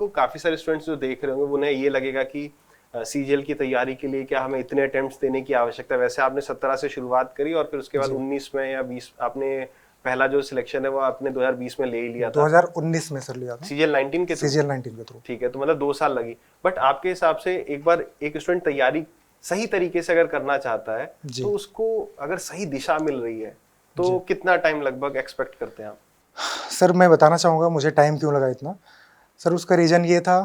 आपको काफी सारे स्टूडेंट्स जो देख रहे होंगे उन्हें ये लगेगा कि सीजीएल की तैयारी के लिए क्या हमें इतने अटेम्प्ट्स देने की आवश्यकता है। वैसे आपने 17 से शुरुआत करी और फिर उसके बाद जी 19 में या 20 आपने पहला जो सिलेक्शन है वो आपने 2020 में ले ही लिया था 2019 में सर लिया था, सीजीएल 19 के थ्रू। सीजीएल 19 के थ्रू। ठीक है, तो मतलब 2 साल लगी। बट आपके हिसाब से एक बार एक स्टूडेंट तैयारी सही तरीके से अगर करना चाहता है तो जी उसको अगर सही दिशा मिल रही है तो जी कितना टाइम लगभग एक्सपेक्ट करते हैं आप? सर मैं बताना चाहूँगा मुझे टाइम क्यों लगा इतना। सर उसका रीज़न ये था,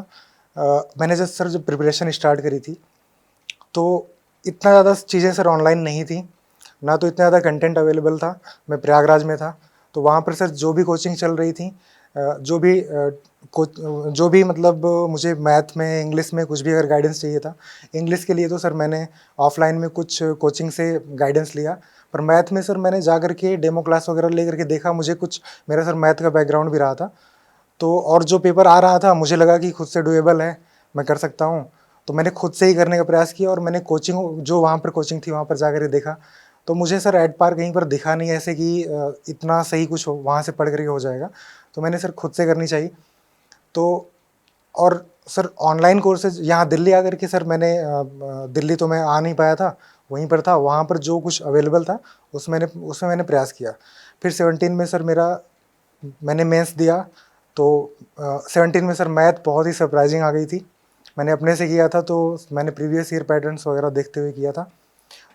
मैंने जब प्रिपरेशन स्टार्ट करी थी तो इतना ज़्यादा चीज़ें सर ऑनलाइन नहीं थी, ना तो इतना ज़्यादा कंटेंट अवेलेबल था। मैं प्रयागराज में था तो वहाँ पर सर जो भी कोचिंग चल रही थी, जो भी मतलब मुझे मैथ में इंग्लिश में कुछ भी अगर गाइडेंस चाहिए था, इंग्लिश के लिए तो सर मैंने ऑफलाइन में कुछ कोचिंग से गाइडेंस लिया। पर मैथ में सर मैंने जा कर के डेमो क्लास वगैरह ले करके देखा, मुझे कुछ मेरा सर मैथ का बैकग्राउंड भी रहा था तो, और जो पेपर आ रहा था मुझे लगा कि खुद से डुएबल है, मैं कर सकता हूँ। तो मैंने खुद से ही करने का प्रयास किया और मैंने कोचिंग जो वहाँ पर कोचिंग थी वहाँ पर जाकर के देखा तो मुझे सर एट पार कहीं पर दिखा नहीं ऐसे कि इतना सही कुछ वहाँ से पढ़ करके हो जाएगा। तो मैंने सर खुद से करनी चाहिए। तो और सर ऑनलाइन कोर्सेज यहाँ दिल्ली आकर के सर मैंने दिल्ली तो मैं आ नहीं पाया था, वहीं पर था, वहाँ पर जो कुछ अवेलेबल था उसमें मैंने प्रयास किया। फिर 17 में सर मैंने मेंस दिया तो 17 में सर मैथ बहुत ही सरप्राइजिंग आ गई थी। मैंने अपने से किया था तो मैंने प्रीवियस ईयर पैटर्न्स वगैरह देखते हुए किया था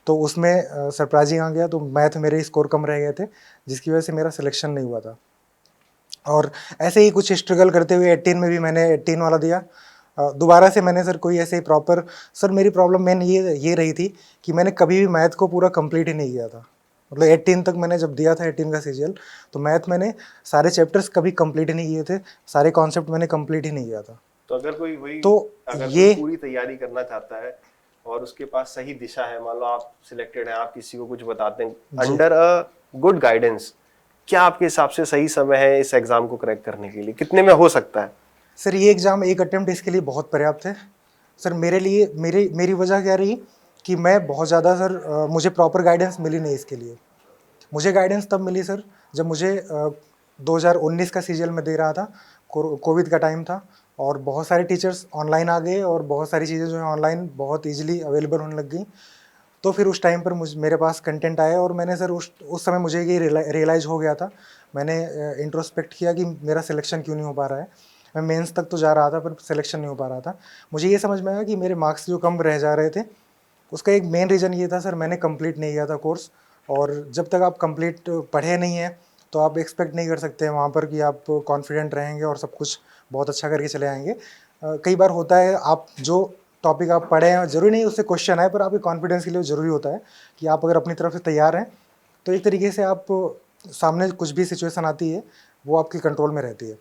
तो उसमें सरप्राइजिंग आ गया, तो मैथ मेरे स्कोर कम रह गए थे जिसकी वजह से मेरा सिलेक्शन नहीं हुआ था। और ऐसे ही कुछ स्ट्रगल करते हुए 18 में भी मैंने 18 वाला दिया। दोबारा से मैंने सर कोई ऐसे ही प्रॉपर, सर मेरी प्रॉब्लम मेन ये रही थी कि मैंने कभी भी मैथ को पूरा कंप्लीट ही नहीं किया था। मतलब 18 तक मैंने जब दिया था 18 का सीजीएल तो मैथ मैंने सारे चैप्टर्स कभी कंप्लीट ही नहीं किए थे, सारे कॉन्सेप्ट मैंने कंप्लीट ही नहीं किया था। तो अगर कोई वही तो अगर कोई ये पूरी तैयारी करना चाहता है और उसके पास सही दिशा है, मान लो आप सिलेक्टेड हैं, आप किसी को कुछ बताते हैं जी अंडर अ गुड गाइडेंस, क्या आपके हिसाब से सही समय है इस एग्जाम को क्रैक करने के लिए? कितने में हो सकता है? सर ये एग्ज़ाम एक अटेम्प्ट इसके लिए बहुत पर्याप्त है। सर मेरे लिए मेरी वजह क्या रही कि मैं बहुत ज़्यादा सर मुझे प्रॉपर गाइडेंस मिली नहीं इसके लिए। मुझे गाइडेंस तब मिली सर जब मुझे 2019 का सीजीएल में दे रहा था, कोविड का टाइम था और बहुत सारे टीचर्स ऑनलाइन आ गए और बहुत सारी चीज़ें जो है ऑनलाइन बहुत ईजिली अवेलेबल होने लग गई। तो फिर उस टाइम पर मेरे पास कंटेंट आया और मैंने सर उस समय मुझे ये रियलाइज़ हो गया था। मैंने इंट्रोस्पेक्ट किया कि मेरा सिलेक्शन क्यों नहीं हो पा रहा है। मैं मेंस तक तो जा रहा था पर सिलेक्शन नहीं हो पा रहा था। मुझे ये समझ में आया कि मेरे मार्क्स जो कम रह जा रहे थे उसका एक मेन रीज़न ये था सर, मैंने कंप्लीट नहीं किया था कोर्स। और जब तक आप कंप्लीट पढ़े नहीं हैं तो आप एक्सपेक्ट नहीं कर सकते हैं वहाँ पर कि आप कॉन्फिडेंट रहेंगे और सब कुछ बहुत अच्छा करके चले आएंगे। कई बार होता है आप जो टॉपिक आप पढ़े हैं ज़रूरी नहीं उससे क्वेश्चन आए, पर आपके कॉन्फिडेंस के लिए ज़रूरी होता है कि आप अगर अपनी तरफ से तैयार हैं तो एक तरीके से आप सामने कुछ भी सिचुएशन आती है वो आपके कंट्रोल में रहती है।